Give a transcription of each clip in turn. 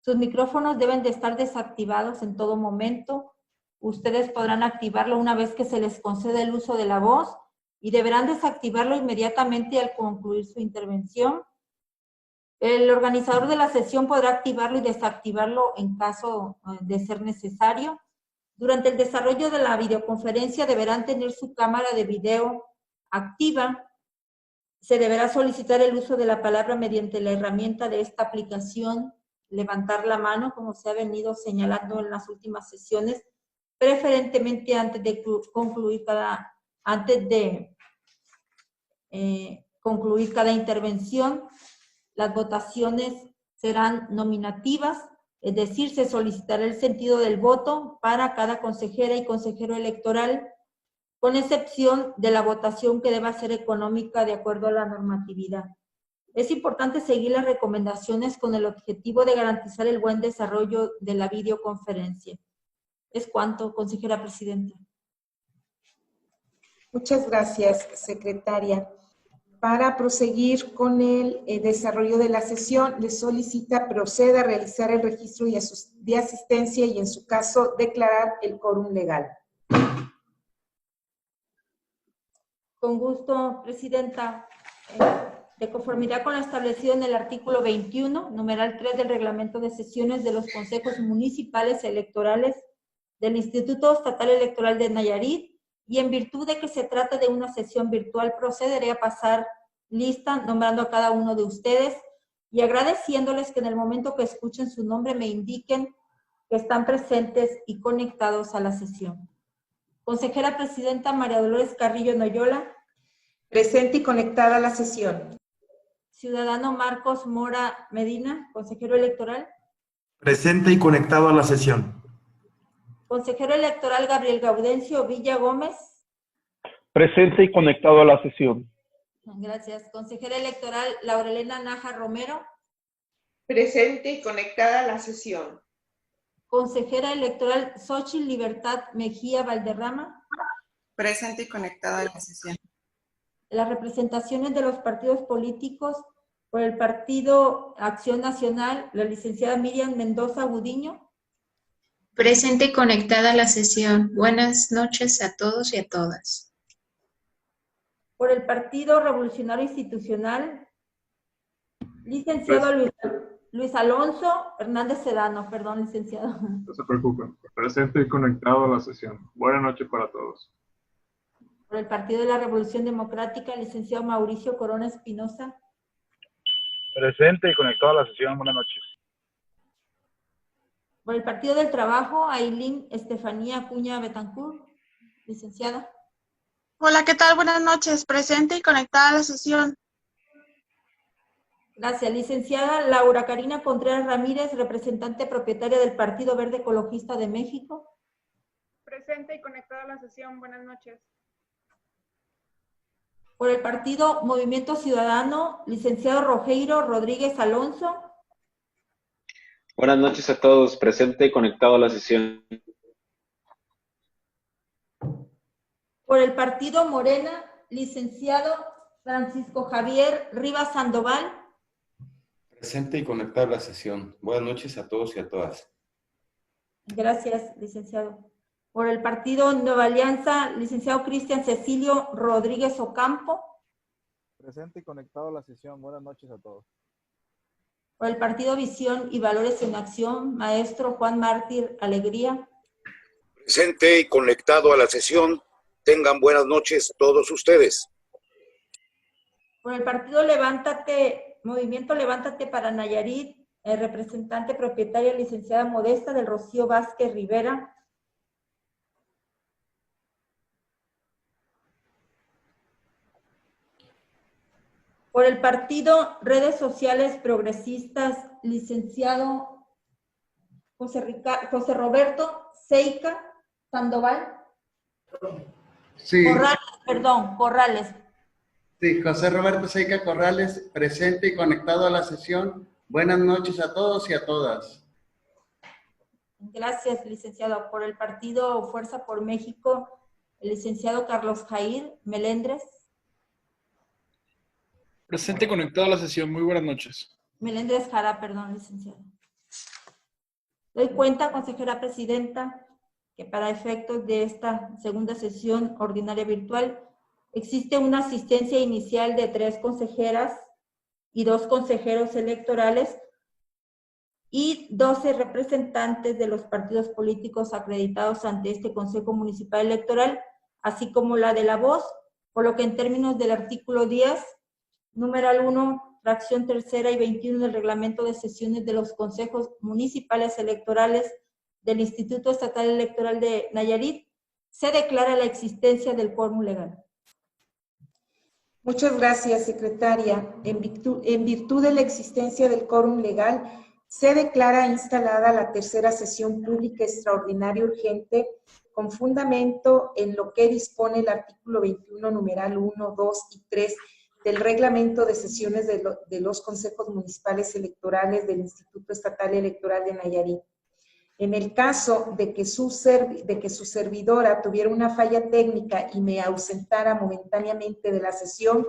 Sus micrófonos deben de estar desactivados en todo momento. Ustedes podrán activarlo una vez que se les concede el uso de la voz y deberán desactivarlo inmediatamente al concluir su intervención. El organizador de la sesión podrá activarlo y desactivarlo en caso de ser necesario. Durante el desarrollo de la videoconferencia deberán tener su cámara de video activa. Se deberá solicitar el uso de la palabra mediante la herramienta de esta aplicación, levantar la mano, como se ha venido señalando en las últimas sesiones, preferentemente antes de concluir cada intervención. Las votaciones serán nominativas, es decir, se solicitará el sentido del voto para cada consejera y consejero electoral, con excepción de la votación que deba ser económica de acuerdo a la normatividad. Es importante seguir las recomendaciones con el objetivo de garantizar el buen desarrollo de la videoconferencia. Es cuanto, consejera presidenta. Muchas gracias, secretaria. Para proseguir con el desarrollo de la sesión, le solicita proceda a realizar el registro de asistencia y, en su caso, declarar el quórum legal. Con gusto, presidenta. De conformidad con lo establecido en el artículo 21, numeral 3 del reglamento de sesiones de los consejos municipales electorales del Instituto Estatal Electoral de Nayarit, y en virtud de que se trata de una sesión virtual, procederé a pasar lista nombrando a cada uno de ustedes y agradeciéndoles que en el momento que escuchen su nombre me indiquen que están presentes y conectados a la sesión. Consejera presidenta María Dolores Carrillo Noyola. Presente y conectada a la sesión. Ciudadano Marcos Mora Medina, consejero electoral. Presente y conectado a la sesión. Consejero electoral Gabriel Gaudencio Villa Gómez. Presente y conectado a la sesión. Gracias. Consejera electoral Laurelena Naja Romero. Presente y conectada a la sesión. Consejera electoral Xochitl Libertad Mejía Valderrama. Presente y conectada a la sesión. Las representaciones de los partidos políticos: por el Partido Acción Nacional, la licenciada Miriam Mendoza Gudiño. Presente y conectada a la sesión. Buenas noches a todos y a todas. Por el Partido Revolucionario Institucional, licenciado Luis Alonso Hernández Sedano. Perdón, licenciado. No se preocupen. Presente y conectado a la sesión. Buenas noches para todos. Por el Partido de la Revolución Democrática, licenciado Mauricio Corona Espinosa. Presente y conectado a la sesión. Buenas noches. Por el Partido del Trabajo, Ailín Estefanía Acuña Betancourt, licenciada. Hola, ¿qué tal? Buenas noches. Presente y conectada a la sesión. Gracias. Licenciada Laura Karina Contreras Ramírez, representante propietaria del Partido Verde Ecologista de México. Presente y conectada a la sesión. Buenas noches. Por el Partido Movimiento Ciudadano, licenciado Rogeiro Rodríguez Alonso. Buenas noches a todos. Presente y conectado a la sesión. Por el Partido Morena, licenciado Francisco Javier Rivas Sandoval. Presente y conectado a la sesión. Buenas noches a todos y a todas. Gracias, licenciado. Por el Partido Nueva Alianza, licenciado Cristian Cecilio Rodríguez Ocampo. Presente y conectado a la sesión. Buenas noches a todos. Por el Partido Visión y Valores en Acción, maestro Juan Mártir Alegría. Presente y conectado a la sesión. Tengan buenas noches todos ustedes. Por el Partido Levántate, Movimiento Levántate para Nayarit, el representante propietaria licenciada Modesta del Rocío Vázquez Rivera. Por el Partido Redes Sociales Progresistas, licenciado José Roberto Seica Sandoval. Sí. Corrales. Sí, José Roberto Seica Corrales, presente y conectado a la sesión. Buenas noches a todos y a todas. Gracias, licenciado. Por el Partido Fuerza por México, el licenciado Carlos Jair Melendres. Presente y conectado a la sesión. Muy buenas noches. Melendres Jara, perdón, licenciado. Doy cuenta, consejera presidenta, que para efectos de esta segunda sesión ordinaria virtual existe una asistencia inicial de 3 consejeras y 2 consejeros electorales y 12 representantes de los partidos políticos acreditados ante este Consejo Municipal Electoral, así como la de la voz, por lo que en términos del artículo 10, numeral 1, fracción tercera y 21 del reglamento de sesiones de los consejos municipales electorales del Instituto Estatal Electoral de Nayarit, se declara la existencia del quórum legal. Muchas gracias, secretaria. En virtud de la existencia del quórum legal, se declara instalada la tercera sesión pública extraordinaria urgente con fundamento en lo que dispone el artículo 21, numeral 1, 2 y 3 del reglamento de sesiones de los consejos municipales electorales del Instituto Estatal Electoral de Nayarit. En el caso de que su servidora tuviera una falla técnica y me ausentara momentáneamente de la sesión,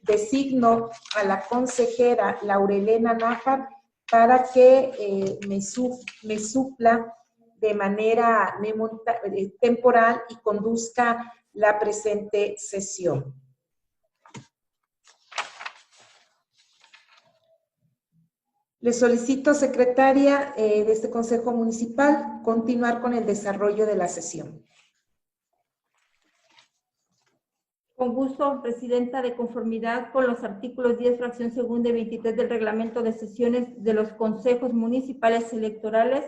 designo a la consejera Laurelena Nájar para que me supla de manera temporal y conduzca la presente sesión. Le solicito, secretaria de este Consejo Municipal, continuar con el desarrollo de la sesión. Con gusto, Presidenta, de conformidad con los artículos 10, fracción segunda y 23 del reglamento de sesiones de los consejos municipales electorales,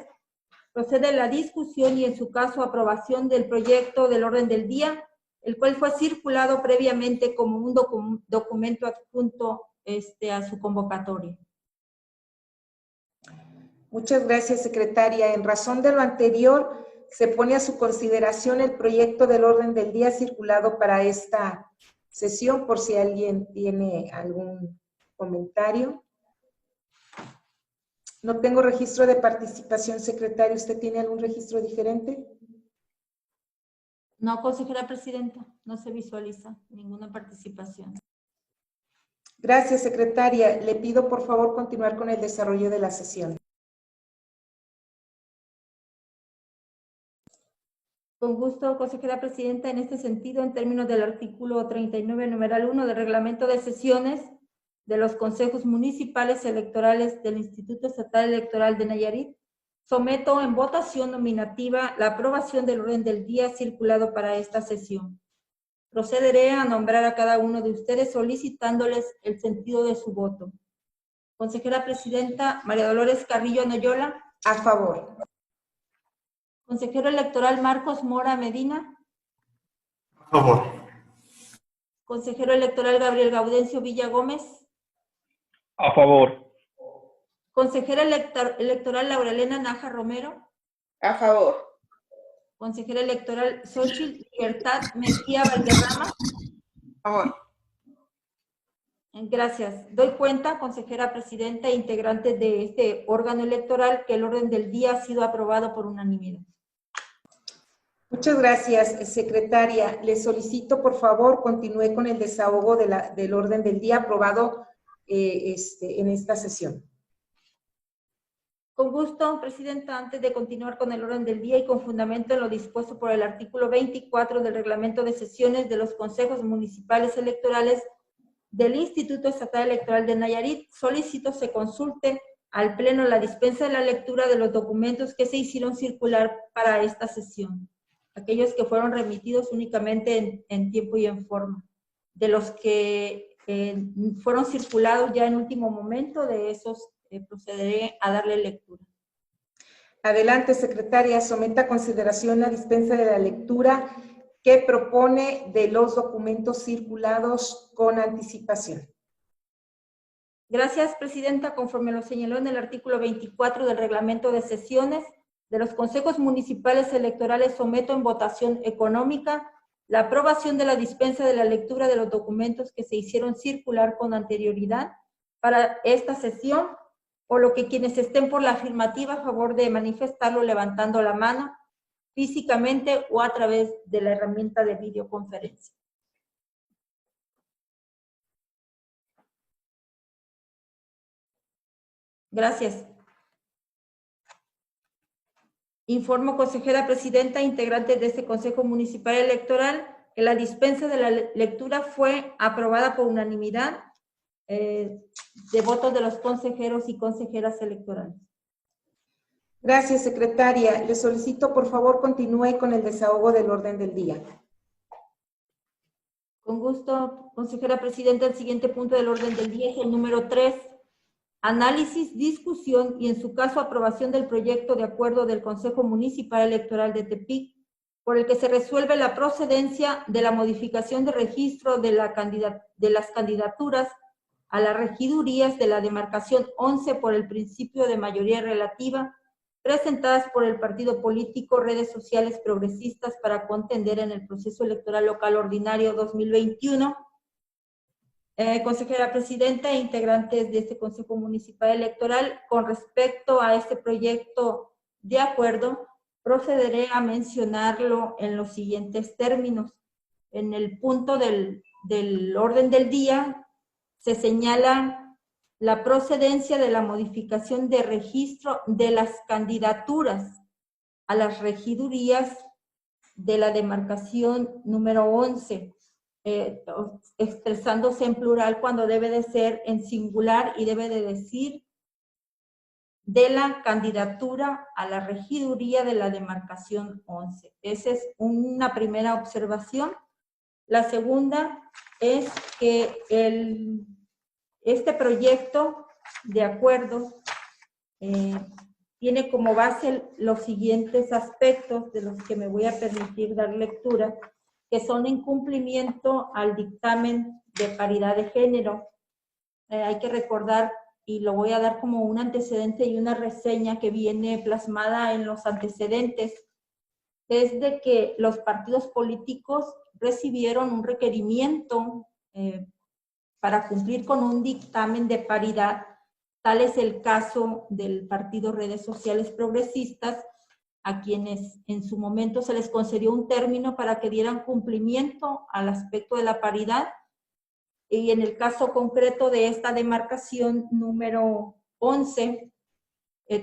procede la discusión y, en su caso, aprobación del proyecto del orden del día, el cual fue circulado previamente como un documento adjunto a su convocatoria. Muchas gracias, secretaria. En razón de lo anterior, se pone a su consideración el proyecto del orden del día circulado para esta sesión, por si alguien tiene algún comentario. No tengo registro de participación, secretaria. ¿Usted tiene algún registro diferente? No, consejera presidenta, no se visualiza ninguna participación. Gracias, secretaria. Le pido, por favor, continuar con el desarrollo de la sesión. Con gusto, consejera presidenta, en este sentido, en términos del artículo 39, numeral 1 del reglamento de sesiones de los consejos municipales electorales del Instituto Estatal Electoral de Nayarit, someto en votación nominativa la aprobación del orden del día circulado para esta sesión. Procederé a nombrar a cada uno de ustedes solicitándoles el sentido de su voto. Consejera presidenta María Dolores Carrillo Noyola. A favor. Consejero electoral Marcos Mora Medina. A favor. Consejero electoral Gabriel Gaudencio Villa Gómez. A favor. Consejera electoral Laurelena Nájar Romero. A favor. Consejera electoral Xochitl Libertad Mejía Valderrama. A favor. Gracias. Doy cuenta, consejera presidenta e integrante de este órgano electoral, que el orden del día ha sido aprobado por unanimidad. Muchas gracias, secretaria. Le solicito, por favor, continúe con el desahogo del orden del día aprobado en esta sesión. Con gusto, presidenta. Antes de continuar con el orden del día y con fundamento en lo dispuesto por el artículo 24 del reglamento de sesiones de los consejos municipales electorales del Instituto Estatal Electoral de Nayarit, solicito se consulte al Pleno la dispensa de la lectura de los documentos que se hicieron circular para esta sesión, aquellos que fueron remitidos únicamente en tiempo y en forma. De los que fueron circulados ya en último momento, de esos procederé a darle lectura. Adelante, secretaria. Someta a consideración la dispensa de la lectura que propone de los documentos circulados con anticipación. Gracias, presidenta. Conforme lo señaló en el artículo 24 del reglamento de sesiones de los consejos municipales electorales, someto en votación económica la aprobación de la dispensa de la lectura de los documentos que se hicieron circular con anterioridad para esta sesión, por lo que quienes estén por la afirmativa, a favor de manifestarlo levantando la mano, físicamente o a través de la herramienta de videoconferencia. Gracias. Informo, consejera presidenta, integrantes de este Consejo Municipal Electoral, que la dispensa de la lectura fue aprobada por unanimidad de votos de los consejeros y consejeras electorales. Gracias, secretaria. Le solicito, por favor, continúe con el desahogo del orden del día. Con gusto, consejera presidenta. El siguiente punto del orden del día es el número 3. Análisis, discusión y, en su caso, aprobación del proyecto de acuerdo del Consejo Municipal Electoral de Tepic, por el que se resuelve la procedencia de la modificación de registro de las candidaturas a las regidurías de la demarcación 11 por el principio de mayoría relativa, presentadas por el partido político Redes Sociales Progresistas para contender en el proceso electoral local ordinario 2021. Consejera presidenta e integrantes de este Consejo Municipal Electoral, con respecto a este proyecto de acuerdo, procederé a mencionarlo en los siguientes términos. En el punto del orden del día se señala la procedencia de la modificación de registro de las candidaturas a las regidurías de la demarcación número 11, expresándose en plural cuando debe de ser en singular y debe de decir de la candidatura a la regiduría de la demarcación 11. Esa es una primera observación. La segunda es que este proyecto de acuerdo tiene como base los siguientes aspectos de los que me voy a permitir dar lectura, que son en cumplimiento al dictamen de paridad de género. Hay que recordar, y lo voy a dar como un antecedente y una reseña que viene plasmada en los antecedentes, es de que los partidos políticos recibieron un requerimiento para cumplir con un dictamen de paridad. Tal es el caso del partido Redes Sociales Progresistas, a quienes en su momento se les concedió un término para que dieran cumplimiento al aspecto de la paridad. Y en el caso concreto de esta demarcación número 11,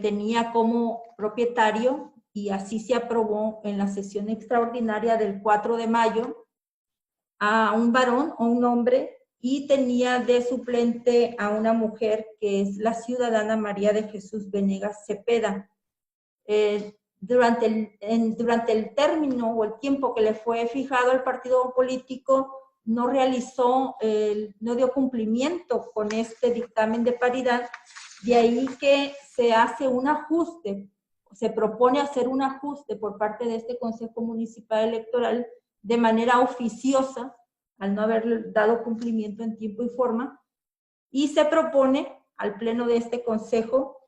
tenía como propietario, y así se aprobó en la sesión extraordinaria del 4 de mayo, a un varón o un hombre, y tenía de suplente a una mujer que es la ciudadana María de Jesús Venegas Cepeda. Durante el término o el tiempo que le fue fijado al partido político, no dio cumplimiento con este dictamen de paridad, de ahí que se hace un ajuste, se propone hacer un ajuste por parte de este Consejo Municipal Electoral de manera oficiosa, al no haber dado cumplimiento en tiempo y forma, y se propone al pleno de este Consejo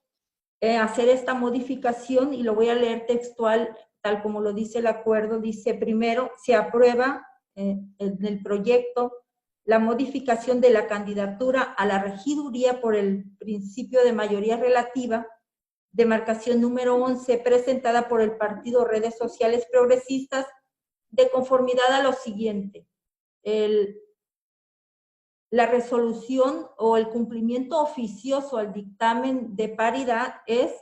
hacer esta modificación, y lo voy a leer textual, tal como lo dice el acuerdo. Dice: primero, se aprueba en el proyecto la modificación de la candidatura a la regiduría por el principio de mayoría relativa, demarcación número 11, presentada por el partido Redes Sociales Progresistas, de conformidad a lo siguiente. La resolución o el cumplimiento oficioso al dictamen de paridad es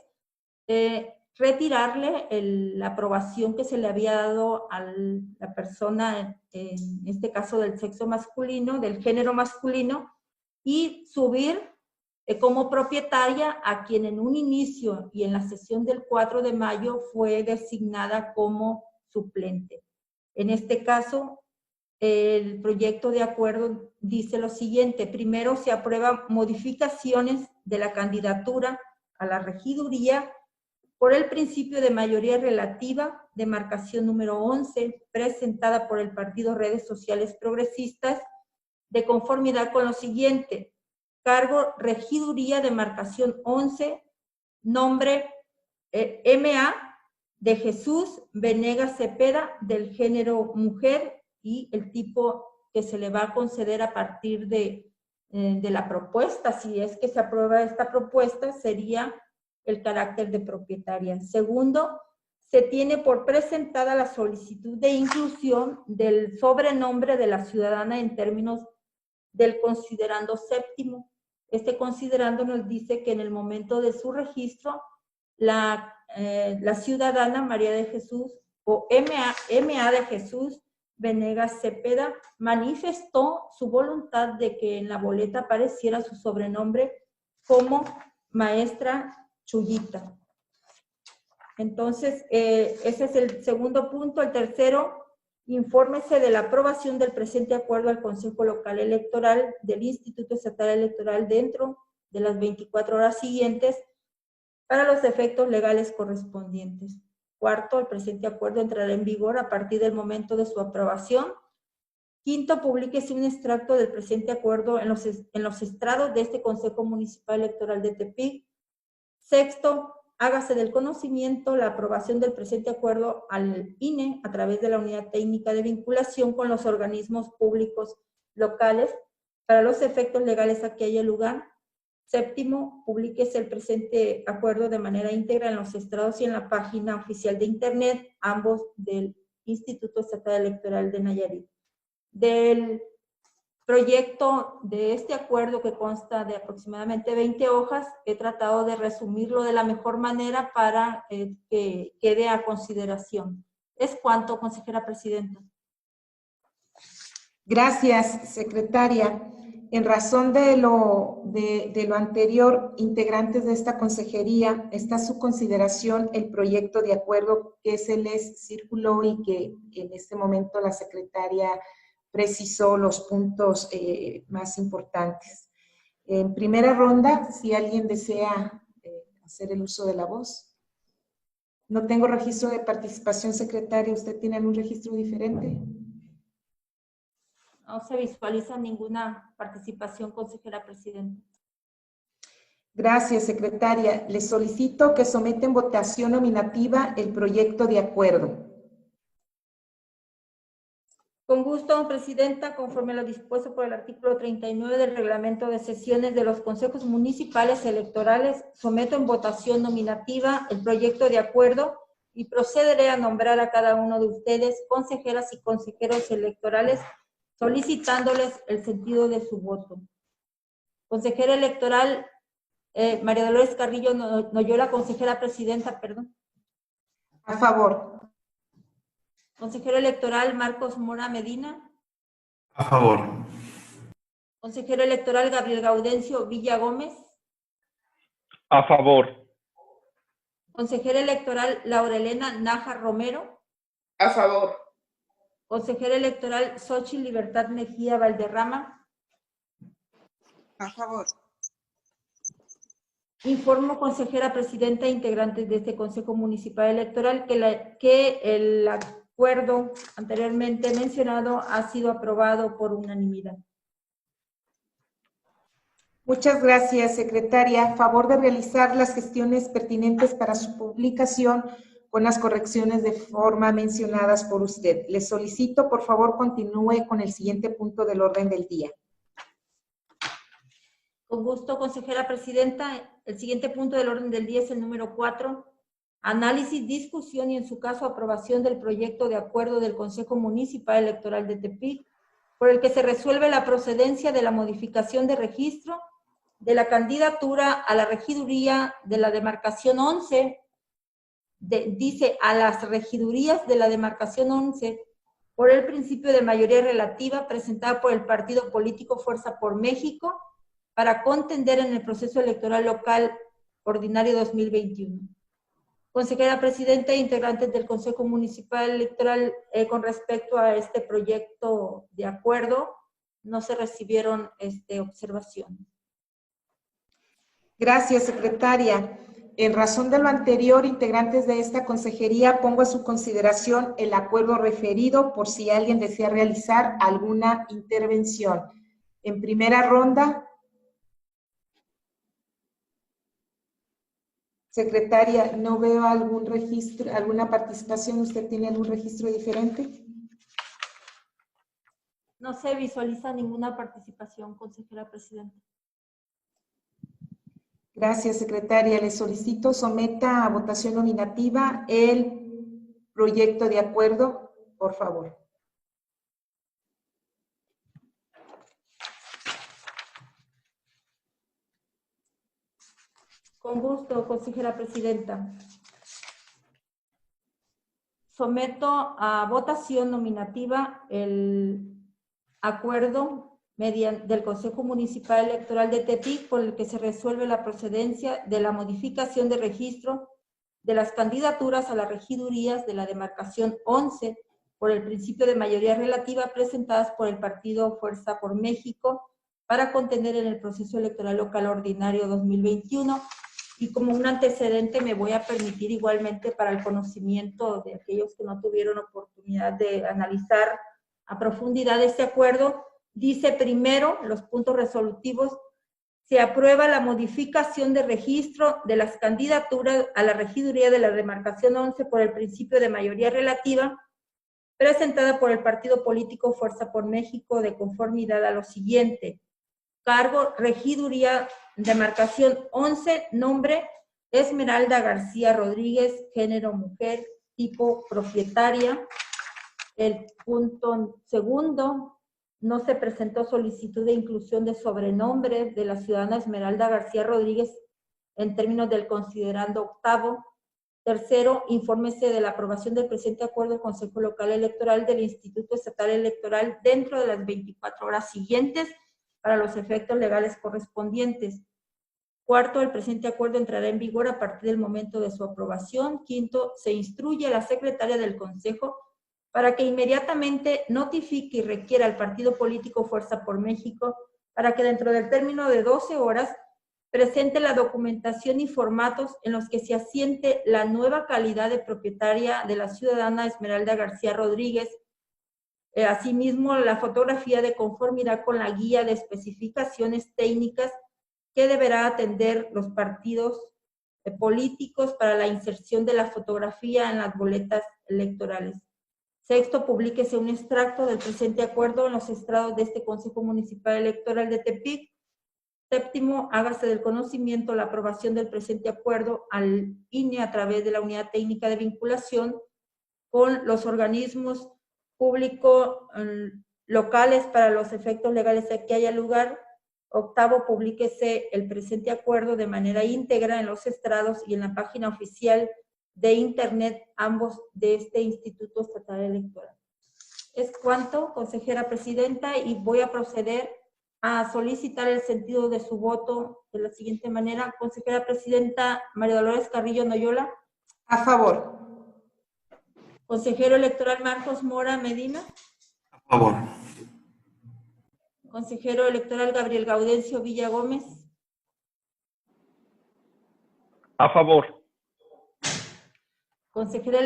retirarle la aprobación que se le había dado a la persona, en este caso del sexo masculino, del género masculino, y subir como propietaria a quien en un inicio y en la sesión del 4 de mayo fue designada como suplente. En este caso, el proyecto de acuerdo dice lo siguiente: primero, se aprueba modificaciones de la candidatura a la regiduría por el principio de mayoría relativa, demarcación número 11, presentada por el partido Redes Sociales Progresistas, de conformidad con lo siguiente: cargo regiduría, demarcación 11, nombre M.A. de Jesús Venegas Cepeda, del género mujer, y el tipo que se le va a conceder a partir de la propuesta, si es que se aprueba esta propuesta, sería el carácter de propietaria. Segundo, se tiene por presentada la solicitud de inclusión del sobrenombre de la ciudadana en términos del considerando séptimo. Este considerando nos dice que en el momento de su registro, la la ciudadana María de Jesús o MA de Jesús Venegas Cepeda manifestó su voluntad de que en la boleta apareciera su sobrenombre como maestra Chuyita. Entonces, ese es el segundo punto. El tercero, infórmese de la aprobación del presente acuerdo al Consejo Local Electoral del Instituto Estatal Electoral dentro de las 24 horas siguientes para los efectos legales correspondientes. Cuarto, el presente acuerdo entrará en vigor a partir del momento de su aprobación. Quinto, publíquese un extracto del presente acuerdo en los estrados de este Consejo Municipal Electoral de Tepic. Sexto, hágase del conocimiento la aprobación del presente acuerdo al INE a través de la Unidad Técnica de Vinculación con los organismos públicos locales para los efectos legales a que haya lugar. Séptimo, publíquese el presente acuerdo de manera íntegra en los estrados y en la página oficial de Internet, ambos del Instituto Estatal Electoral de Nayarit. Del proyecto de este acuerdo, que consta de aproximadamente 20 hojas, he tratado de resumirlo de la mejor manera para que quede a consideración. Es cuanto, consejera presidenta. Gracias, secretaria. En razón de lo anterior, integrantes de esta consejería, está a su consideración el proyecto de acuerdo que se les circuló y que en este momento la secretaria precisó los puntos más importantes. En primera ronda, si alguien desea hacer el uso de la voz. No tengo registro de participación, secretaria. ¿Usted tiene algún registro diferente? No se visualiza ninguna participación, consejera presidenta. Gracias, secretaria. Le solicito que someta en votación nominativa el proyecto de acuerdo. Con gusto, presidenta, conforme a lo dispuesto por el artículo 39 del reglamento de sesiones de los consejos municipales electorales, someto en votación nominativa el proyecto de acuerdo y procederé a nombrar a cada uno de ustedes, consejeras y consejeros electorales, solicitándoles el sentido de su voto. Consejera electoral María Dolores Carrillo Noyola, consejera presidenta, perdón. A favor. Consejero electoral Marcos Mora Medina. A favor. Consejero electoral Gabriel Gaudencio Villa Gómez. A favor. Consejera electoral Laura Elena Nájar Romero. A favor. Consejera electoral Xochitl Libertad Mejía Valderrama. A favor. Informo, consejera presidenta e integrantes de este Consejo Municipal Electoral, que el acuerdo anteriormente mencionado ha sido aprobado por unanimidad. Muchas gracias, secretaria. A favor de realizar las gestiones pertinentes para su publicación con las correcciones de forma mencionadas por usted. Le solicito, por favor, continúe con el siguiente punto del orden del día. Con gusto, consejera presidenta. El siguiente punto del orden del día es el número 4. Análisis, discusión y, en su caso, aprobación del proyecto de acuerdo del Consejo Municipal Electoral de Tepic, por el que se resuelve la procedencia de la modificación de registro de la candidatura a la regiduría de la demarcación 11, dice a las regidurías de la demarcación 11, por el principio de mayoría relativa presentada por el partido político Fuerza por México para contender en el proceso electoral local ordinario 2021. Consejera presidenta e integrantes del Consejo Municipal Electoral, con respecto a este proyecto de acuerdo, no se recibieron observaciones. Gracias, secretaria. En razón de lo anterior, integrantes de esta consejería, pongo a su consideración el acuerdo referido por si alguien desea realizar alguna intervención. En primera ronda, secretaria, no veo algún registro, alguna participación. ¿Usted tiene algún registro diferente? No se visualiza ninguna participación, consejera presidenta. Gracias, secretaria. Le solicito someta a votación nominativa el proyecto de acuerdo, por favor. Con gusto, consejera presidenta. someto a votación nominativa el acuerdo del Consejo Municipal Electoral de Tepic por el que se resuelve la procedencia de la modificación de registro de las candidaturas a las regidurías de la demarcación 11 por el principio de mayoría relativa presentadas por el partido Fuerza por México para contender en el proceso electoral local ordinario 2021. Y como un antecedente me voy a permitir igualmente para el conocimiento de aquellos que no tuvieron oportunidad de analizar a profundidad este acuerdo, dice primero los puntos resolutivos: se aprueba la modificación de registro de las candidaturas a la regiduría de la demarcación 11 por el principio de mayoría relativa presentada por el partido político Fuerza por México de conformidad a lo siguiente. Cargo, regiduría, demarcación 11, nombre, Esmeralda García Rodríguez, género mujer, tipo propietaria. El punto segundo, no se presentó solicitud de inclusión de sobrenombre de la ciudadana Esmeralda García Rodríguez en términos del considerando octavo. Tercero, infórmese de la aprobación del presente acuerdo del Consejo Local Electoral del Instituto Estatal Electoral dentro de las 24 horas siguientes para los efectos legales correspondientes. Cuarto, el presente acuerdo entrará en vigor a partir del momento de su aprobación. Quinto, se instruye a la secretaria del Consejo para que inmediatamente notifique y requiera al partido político Fuerza por México para que dentro del término de 12 horas presente la documentación y formatos en los que se asiente la nueva calidad de propietaria de la ciudadana Esmeralda García Rodríguez. Asimismo, la fotografía de conformidad con la guía de especificaciones técnicas que deberá atender los partidos políticos para la inserción de la fotografía en las boletas electorales. Sexto, publíquese un extracto del presente acuerdo en los estrados de este Consejo Municipal Electoral de Tepic. Séptimo, hágase del conocimiento la aprobación del presente acuerdo al INE a través de la Unidad Técnica de Vinculación con los organismos públicos locales para los efectos legales a que haya lugar. Octavo, publíquese el presente acuerdo de manera íntegra en los estrados y en la página oficial de Internet, ambos de este Instituto Estatal Electoral. Es cuanto, consejera presidenta, y voy a proceder a solicitar el sentido de su voto de la siguiente manera. Consejera presidenta María Dolores Carrillo Noyola. A favor. Consejero electoral Marcos Mora Medina. A favor. Consejero electoral Gabriel Gaudencio Villa Gómez. A favor. Consejera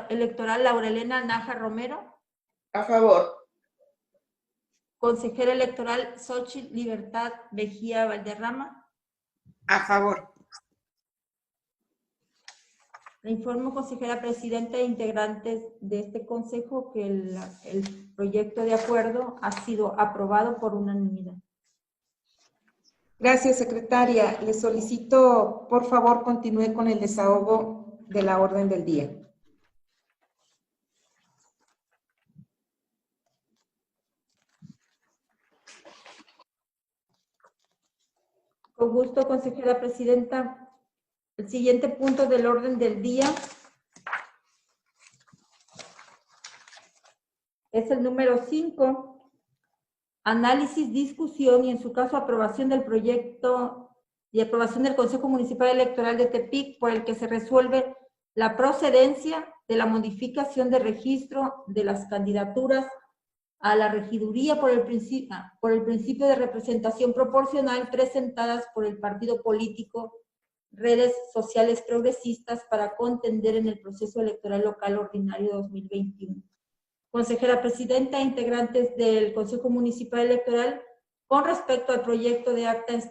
electoral Laura Elena Naja Romero. A favor. Consejera electoral Xochitl Libertad Mejía Valderrama. A favor. Le informo, consejera presidenta e integrantes de este consejo, que el proyecto de acuerdo ha sido aprobado por unanimidad. Gracias, secretaria. Le solicito, por favor, continúe con el desahogo de la orden del día. Con gusto, consejera presidenta. El siguiente punto del orden del día es el número 5, análisis, discusión y en su caso aprobación del proyecto y aprobación del Consejo Municipal Electoral de Tepic por el que se resuelve la procedencia de la modificación de registro de las candidaturas a la regiduría por el principio de representación proporcional presentadas por el partido político Redes Sociales Progresistas para contender en el proceso electoral local ordinario 2021. Consejera presidenta, integrantes del Consejo Municipal Electoral, con respecto al proyecto de actas,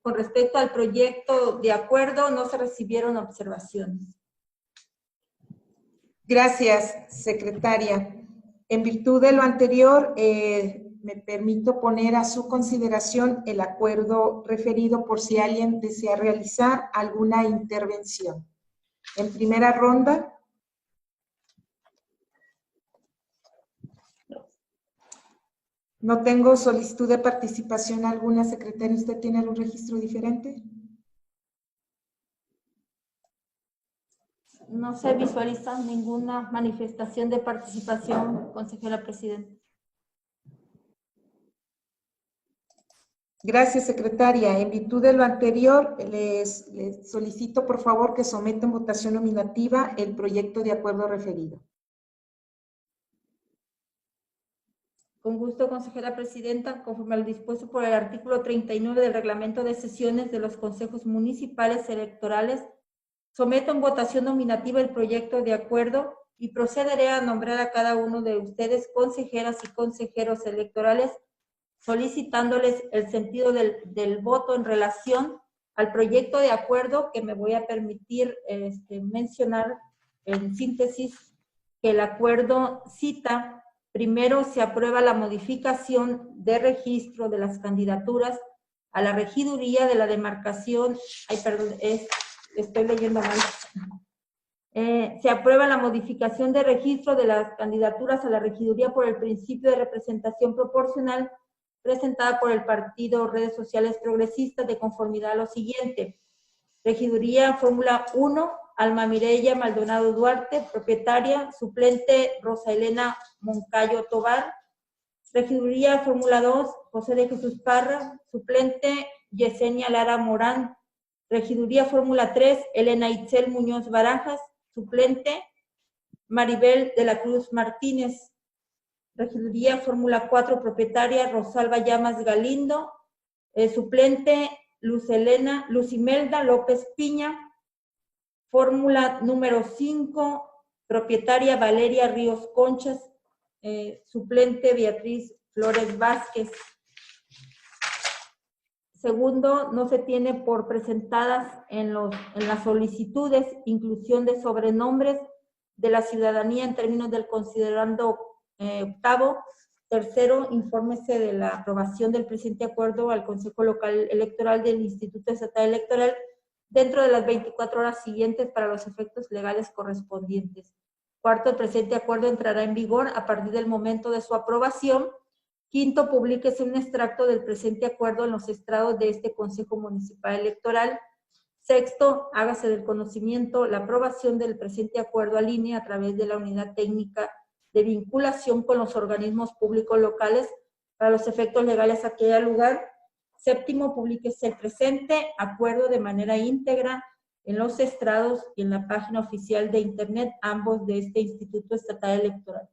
con respecto al proyecto de acuerdo, no se recibieron observaciones. Gracias, secretaria. En virtud de lo anterior, me permito poner a su consideración el acuerdo referido por si alguien desea realizar alguna intervención. En primera ronda. No tengo solicitud de participación alguna, secretaria. ¿Usted tiene algún registro diferente? No se visualiza ninguna manifestación de participación, consejera presidenta. Gracias, secretaria. En virtud de lo anterior, les solicito, por favor, que someta en votación nominativa el proyecto de acuerdo referido. Con gusto, consejera presidenta, conforme al dispuesto por el artículo 39 del reglamento de sesiones de los consejos municipales electorales, someto en votación nominativa el proyecto de acuerdo y procederé a nombrar a cada uno de ustedes consejeras y consejeros electorales, solicitándoles el sentido del voto en relación al proyecto de acuerdo que me voy a permitir mencionar en síntesis que el acuerdo cita: primero, se aprueba la modificación de registro de las candidaturas a la regiduría de la demarcación, estoy leyendo mal. Se aprueba la modificación de registro de las candidaturas a la regiduría por el principio de representación proporcional presentada por el partido Redes Sociales Progresistas de conformidad a lo siguiente. Regiduría Fórmula 1, Alma Mireya Maldonado Duarte, propietaria, suplente Rosa Elena Moncayo Tobar. Regiduría Fórmula 2, José de Jesús Parra, suplente Yesenia Lara Morán. Regiduría Fórmula 3, Elena Itzel Muñoz Barajas, suplente Maribel de la Cruz Martínez. Regiduría Fórmula 4, propietaria Rosalba Llamas Galindo, suplente Lucimelda López Piña. Fórmula número 5, propietaria Valeria Ríos Conchas, suplente Beatriz Flores Vázquez. Segundo, no se tiene por presentadas en las solicitudes inclusión de sobrenombres de la ciudadanía en términos del considerando octavo. Tercero, infórmese de la aprobación del presente acuerdo al Consejo Local Electoral del Instituto Estatal Electoral dentro de las 24 horas siguientes para los efectos legales correspondientes. Cuarto, el presente acuerdo entrará en vigor a partir del momento de su aprobación. Quinto, publíquese un extracto del presente acuerdo en los estrados de este Consejo Municipal Electoral. Sexto, hágase del conocimiento la aprobación del presente acuerdo al INE a través de la unidad técnica de vinculación con los organismos públicos locales para los efectos legales a que haya lugar. Séptimo, publíquese el presente acuerdo de manera íntegra en los estrados y en la página oficial de Internet, ambos de este Instituto Estatal Electoral.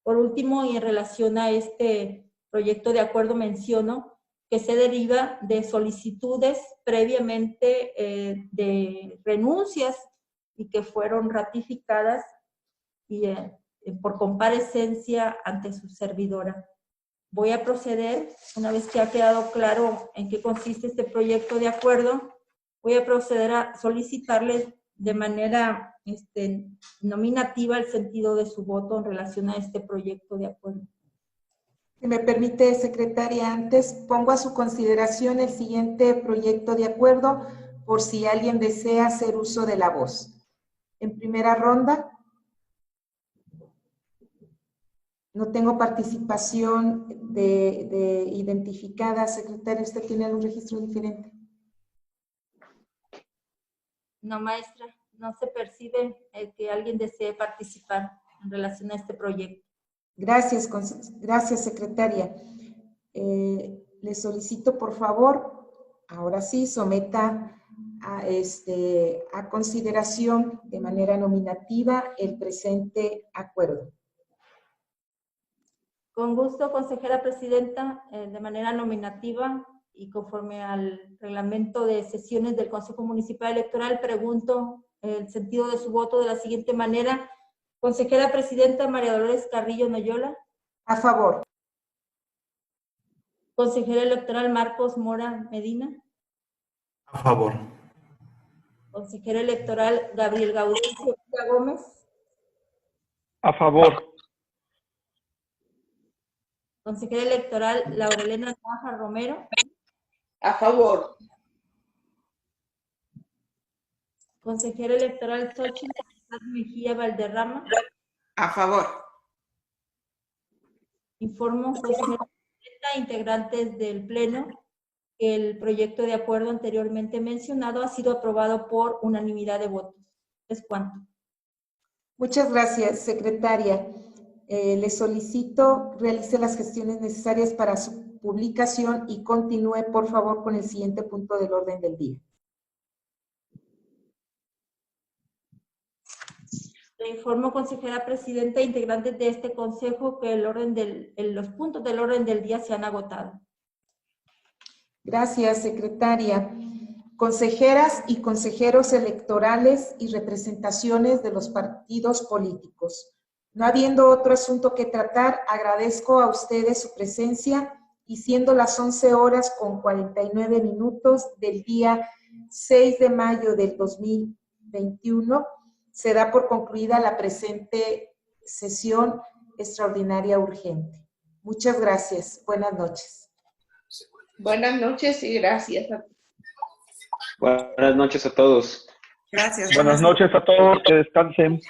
Por último, y en relación a este proyecto de acuerdo, menciono que se deriva de solicitudes previamente de renuncias y que fueron ratificadas y por comparecencia ante su servidora. Voy a proceder, una vez que ha quedado claro en qué consiste este proyecto de acuerdo, voy a proceder a solicitarles de manera nominativa el sentido de su voto en relación a este proyecto de acuerdo. Si me permite, secretaria, antes pongo a su consideración el siguiente proyecto de acuerdo por si alguien desea hacer uso de la voz. En primera ronda, no tengo participación de identificada. Secretaria, ¿usted tiene algún registro diferente? No, maestra, no se percibe que alguien desee participar en relación a este proyecto. Gracias, secretaria. Le solicito, por favor, ahora sí, someta a consideración de manera nominativa el presente acuerdo. Con gusto, consejera presidenta, de manera nominativa y conforme al reglamento de sesiones del Consejo Municipal Electoral, pregunto el sentido de su voto de la siguiente manera. Consejera presidenta María Dolores Carrillo Noyola. A favor. Consejera electoral Marcos Mora Medina. A favor. Consejera electoral Gabriel Gaudencio Gómez. A favor. Consejera electoral Laurelena Caja Romero. A favor. Consejera electoral Xochitl Mejía Valderrama. A favor. Informo, consejera presidenta, integrantes del Pleno, que el proyecto de acuerdo anteriormente mencionado ha sido aprobado por unanimidad de votos. ¿Es cuánto? Muchas gracias, secretaria. Le solicito realice las gestiones necesarias para su publicación y continúe, por favor, con el siguiente punto del orden del día. Le informo, consejera presidenta e integrantes de este consejo, que los puntos del orden del día se han agotado. Gracias, secretaria. Consejeras y consejeros electorales y representaciones de los partidos políticos. No habiendo otro asunto que tratar, agradezco a ustedes su presencia y siendo las 11:49 del día 6 de mayo del 2021, se da por concluida la presente sesión extraordinaria urgente. Muchas gracias. Buenas noches. Buenas noches y gracias a todos. Buenas noches a todos. Gracias. Buenas noches a todos, que descansen.